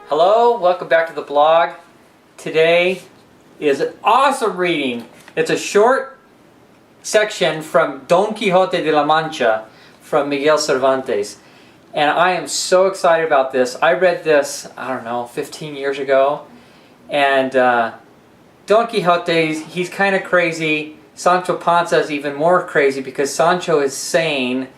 Hello, welcome back to the blog. Today is an awesome reading. It's a short section from Don Quixote de la Mancha from Miguel Cervantes. And I am so excited about this. I read this, 15 years ago. And Don Quixote, he's kind of crazy. Sancho Panza is even more crazy because Sancho is sane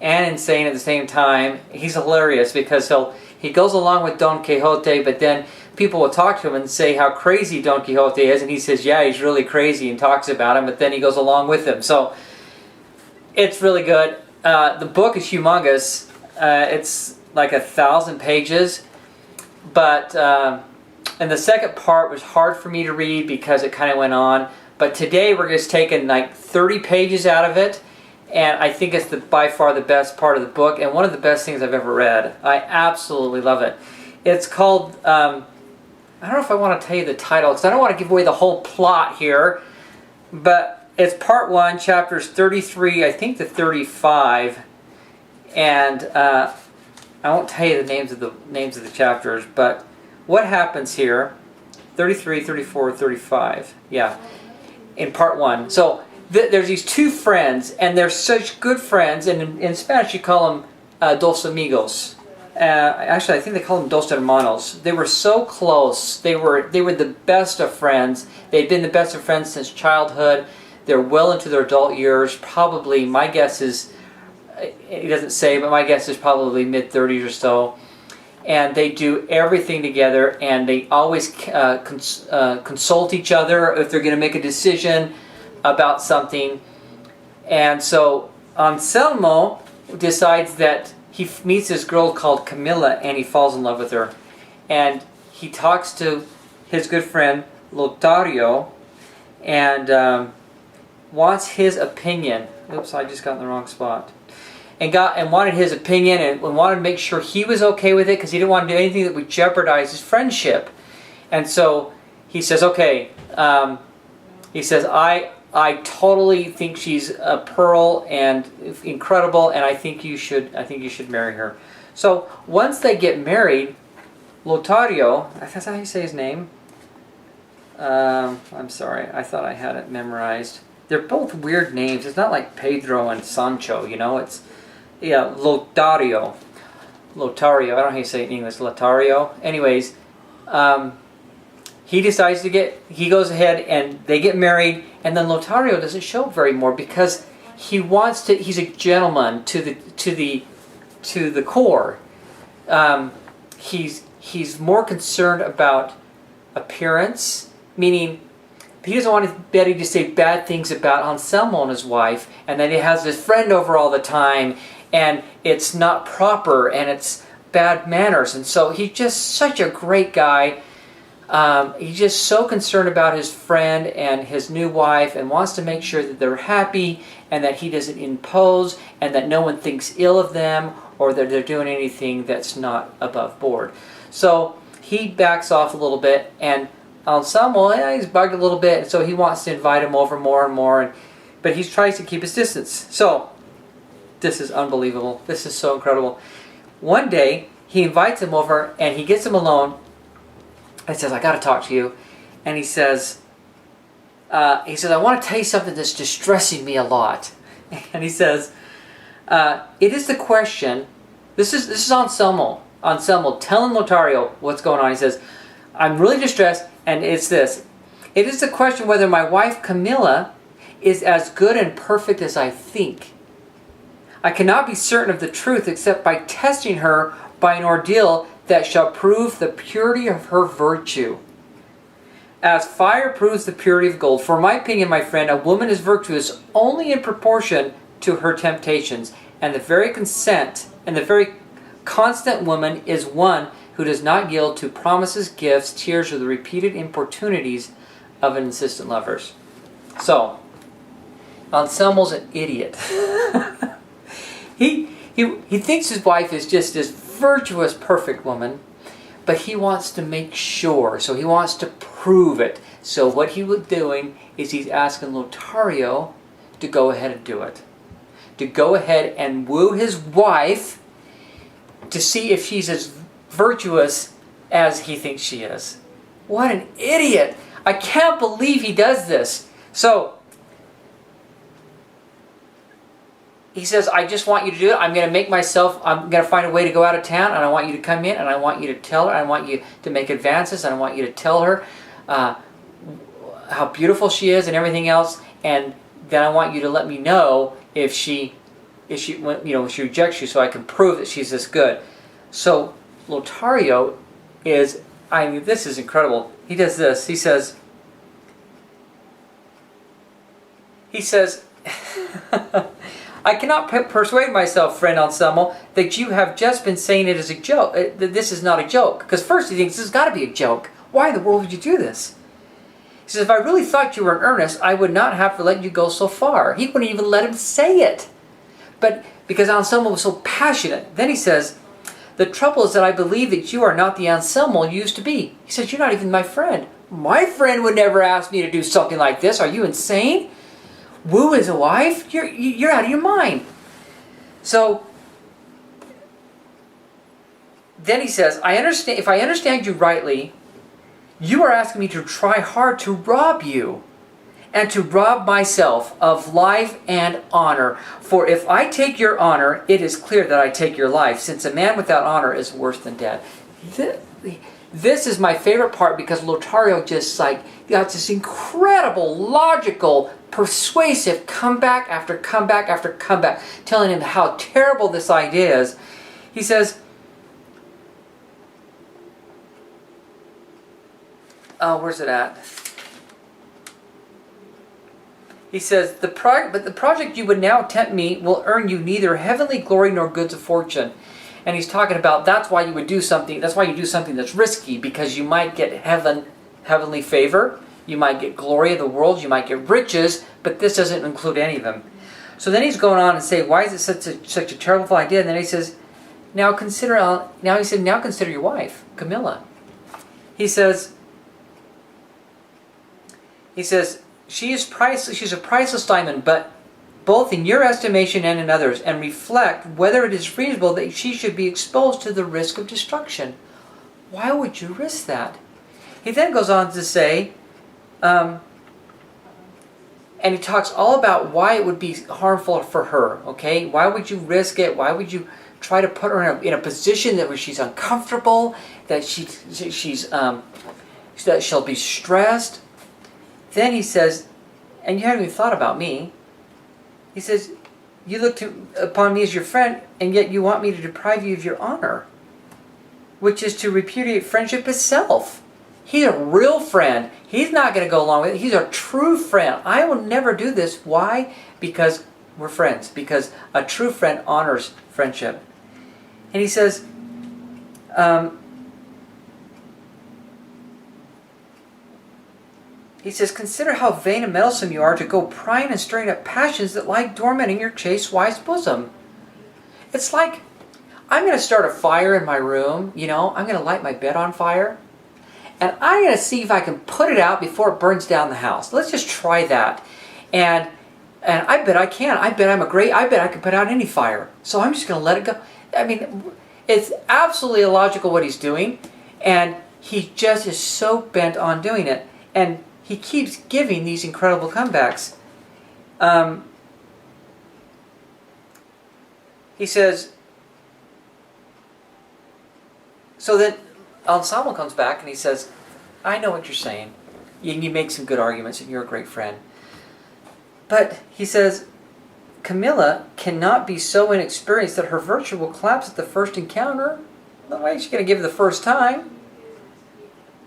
and insane at the same time. He's hilarious because he goes along with Don Quixote, but then people will talk to him and say how crazy Don Quixote is, and he says, yeah, he's really crazy, and talks about him, but then he goes along with him. So it's really good. The book is humongous. It's like 1,000 pages, but and the second part was hard for me to read because it kind of went on. But today we're just taking like 30 pages out of it, and I think it's by far the best part of the book and one of the best things I've ever read. I absolutely love it. It's called, I don't know if I want to tell you the title because I don't want to give away the whole plot here, but it's part 1, chapters 33, I think to 35, and I won't tell you the names of the chapters, but what happens here, 33, 34, 35, yeah, in part 1. So there's these two friends, and they're such good friends, and in Spanish you call them dos amigos. Actually, I think they call them dos hermanos. They were so close. They were the best of friends. They'd been the best of friends since childhood. They're well into their adult years. Probably, my guess is, it doesn't say, but my guess is probably mid-30s or so. And they do everything together, and they always consult each other if they're going to make a decision about something. And so Anselmo decides that he meets this girl called Camilla, and he falls in love with her. And he talks to his good friend Lotario and wants his opinion. Oops, I just got in the wrong spot. And wanted his opinion and wanted to make sure he was okay with it because he didn't want to do anything that would jeopardize his friendship. And so he says, okay, he says, I totally think she's a pearl and incredible, and I think you should marry her. So once they get married, Lotario, that's how you say his name. I'm sorry, I thought I had it memorized. They're both weird names. It's not like Pedro and Sancho, It's Lotario. Lotario. I don't know how you say it in English. Lotario. Anyways, he decides he goes ahead and they get married, and then Lotario doesn't show up very more because he's a gentleman to the core. He's more concerned about appearance, meaning he doesn't want Betty to say bad things about Anselmo and his wife, and then he has this friend over all the time, and it's not proper, and it's bad manners. And so he's just such a great guy. He's just so concerned about his friend and his new wife and wants to make sure that they're happy and that he doesn't impose and that no one thinks ill of them or that they're doing anything that's not above board. So he backs off a little bit, and Anselmo, he's bugged a little bit, and so he wants to invite him over more and more, but he tries to keep his distance. So this is unbelievable. This is so incredible. One day, he invites him over, and he gets him alone, and says, I got to talk to you. And he says, I want to tell you something that's distressing me a lot. And he says, it is the question, this is Anselmo. Anselmo telling Lotario what's going on. He says, I'm really distressed, and it's this. It is the question whether my wife Camilla is as good and perfect as I think. I cannot be certain of the truth except by testing her by an ordeal that shall prove the purity of her virtue. As fire proves the purity of gold. For my opinion, my friend, a woman is virtuous only in proportion to her temptations, and the very constant woman is one who does not yield to promises, gifts, tears, or the repeated importunities of an insistent lovers. So, Anselmo's an idiot. He thinks his wife is just this virtuous, perfect woman, but he wants to make sure, so he wants to prove it. So what he was doing is he's asking Lotario to go ahead and do it. To go ahead and woo his wife to see if she's as virtuous as he thinks she is. What an idiot! I can't believe he does this. So he says, I just want you to do it. I'm going to find a way to go out of town, and I want you to come in, and I want you to tell her, I want you to make advances, and I want you to tell her how beautiful she is and everything else, and then I want you to let me know if she rejects you, so I can prove that she's this good. So Lothario this is incredible. He does this. He says, I cannot persuade myself, friend Anselmo, that you have just been saying it as a joke. That this is not a joke. Because first he thinks this has got to be a joke. Why in the world would you do this? He says, if I really thought you were in earnest, I would not have to let you go so far. He wouldn't even let him say it. But because Anselmo was so passionate, then he says, the trouble is that I believe that you are not the Anselmo you used to be. He says, you're not even my friend. My friend would never ask me to do something like this. Are you insane? Woo his wife? You're out of your mind. So then he says, if I understand you rightly, you are asking me to try hard to rob you and to rob myself of life and honor. For if I take your honor, it is clear that I take your life, since a man without honor is worse than dead. This is my favorite part, because Lothario just got this incredible, logical, persuasive comeback after comeback after comeback, telling him how terrible this idea is. He says, where's it at? He says, but the project you would now tempt me will earn you neither heavenly glory nor goods of fortune. And he's talking about that's why you do something that's risky, because you might get heavenly favor, you might get glory of the world, you might get riches, but this doesn't include any of them. So then he's going on and saying, why is it such a terrible idea? And then he says, now consider your wife, Camilla. He says, she's a priceless diamond, but both in your estimation and in others, and reflect whether it is reasonable that she should be exposed to the risk of destruction. Why would you risk that? He then goes on to say, and he talks all about why it would be harmful for her. Okay, why would you risk it? Why would you try to put her in a position where she's uncomfortable, that that she'll be stressed? Then he says, and you haven't even thought about me. He says, you look upon me as your friend, and yet you want me to deprive you of your honor, which is to repudiate friendship itself. He's a real friend. He's not going to go along with it. He's a true friend. I will never do this. Why? Because we're friends. Because a true friend honors friendship. And he says, consider how vain and meddlesome you are to go prying and stirring up passions that lie dormant in your chaste wise bosom. It's like, I'm going to start a fire in my room, I'm going to light my bed on fire, and I'm going to see if I can put it out before it burns down the house. Let's just try that. And I bet I can. I bet I can put out any fire. So I'm just going to let it go. I mean, it's absolutely illogical what he's doing, and he just is so bent on doing it. And he keeps giving these incredible comebacks. He says, so then Anselmo comes back and he says, I know what you're saying. You make some good arguments and you're a great friend. But he says, Camilla cannot be so inexperienced that her virtue will collapse at the first encounter. No way she's going to give it the first time.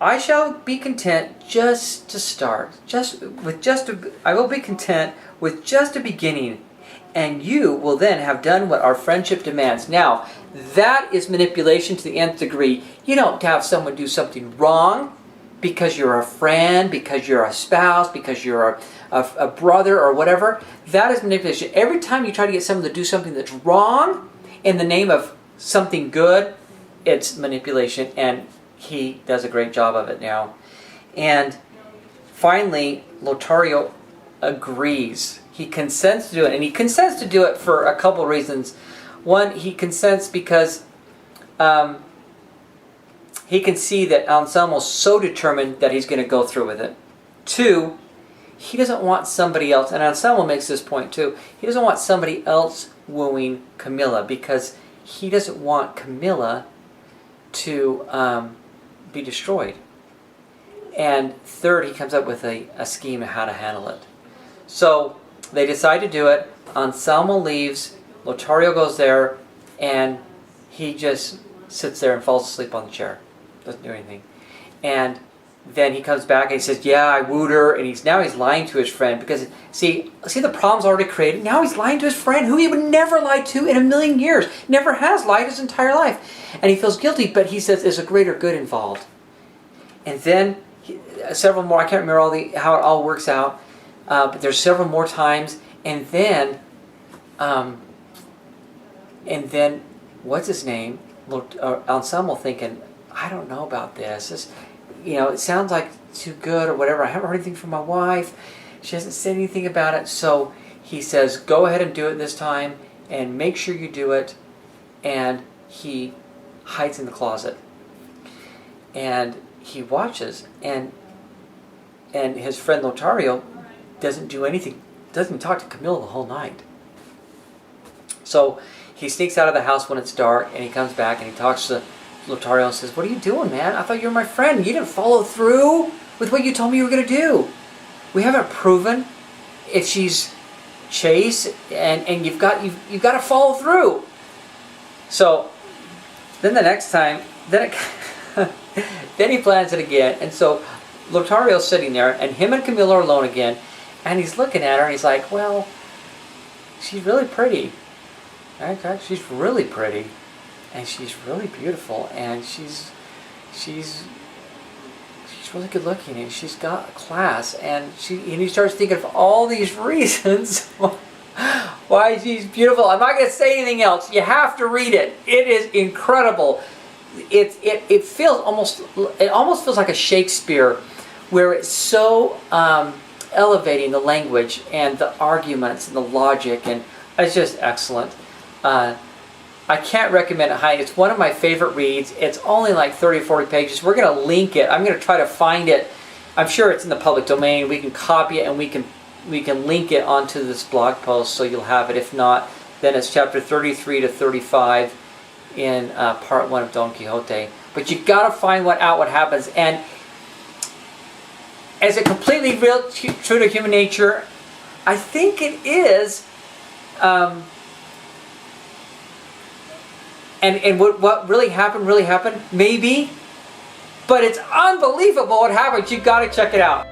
I shall be content just to start. I will be content with just a beginning, and you will then have done what our friendship demands. Now, that is manipulation to the nth degree. You don't have someone do something wrong because you're a friend, because you're a spouse, because you're a brother or whatever. That is manipulation. Every time you try to get someone to do something that's wrong in the name of something good, it's manipulation, and he does a great job of it now. And finally, Lothario agrees. He consents to do it, and he consents to do it for a couple reasons. One, he consents because he can see that Anselmo's so determined that he's going to go through with it. 2, he doesn't want somebody else, and Anselmo makes this point too, he doesn't want somebody else wooing Camilla because he doesn't want Camilla to be destroyed. And 3rd, he comes up with a scheme of how to handle it. So they decide to do it. Anselmo leaves, Lothario goes there, and he just sits there and falls asleep on the chair. Doesn't do anything. And then he comes back and he says, yeah, I wooed her, and now he's lying to his friend because, see the problem's already created. Now he's lying to his friend who he would never lie to in a million years. Never has lied his entire life. And he feels guilty, but he says there's a greater good involved. And then several more, I can't remember how it all works out, but there's several more times, and then what's his name? Anselmo thinking, I don't know about this. It sounds like too good or whatever. I haven't heard anything from my wife. She hasn't said anything about it. So he says, go ahead and do it this time and make sure you do it. And he hides in the closet. And he watches. And his friend Lothario doesn't do anything. Doesn't talk to Camilla the whole night. So he sneaks out of the house when it's dark. And he comes back and he talks to Lothario and says, what are you doing, man? I thought you were my friend. You didn't follow through with what you told me you were going to do. We haven't proven if she's chaste, and you've got to follow through. So then the next time, then he plans it again. And so Lothario's sitting there, and him and Camilla are alone again, and he's looking at her, and he's like, well, she's really pretty. Okay, she's really pretty. And she's really beautiful, and she's really good looking, and she's got class, and he starts thinking of all these reasons why she's beautiful. I'm not going to say anything else. You have to read it. It is incredible. It feels almost feels like a Shakespeare, where it's so elevating the language and the arguments and the logic, and it's just excellent. I can't recommend it highly. It's one of my favorite reads. It's only like 30 or 40 pages. We're going to link it. I'm going to try to find it. I'm sure it's in the public domain. We can copy it and we can link it onto this blog post so you'll have it. If not, then it's chapter 33 to 35 in part 1 of Don Quixote. But you got to find what happens. And is it completely real, true to human nature? I think it is. And what really happened, maybe. But it's unbelievable what happened. You've got to check it out.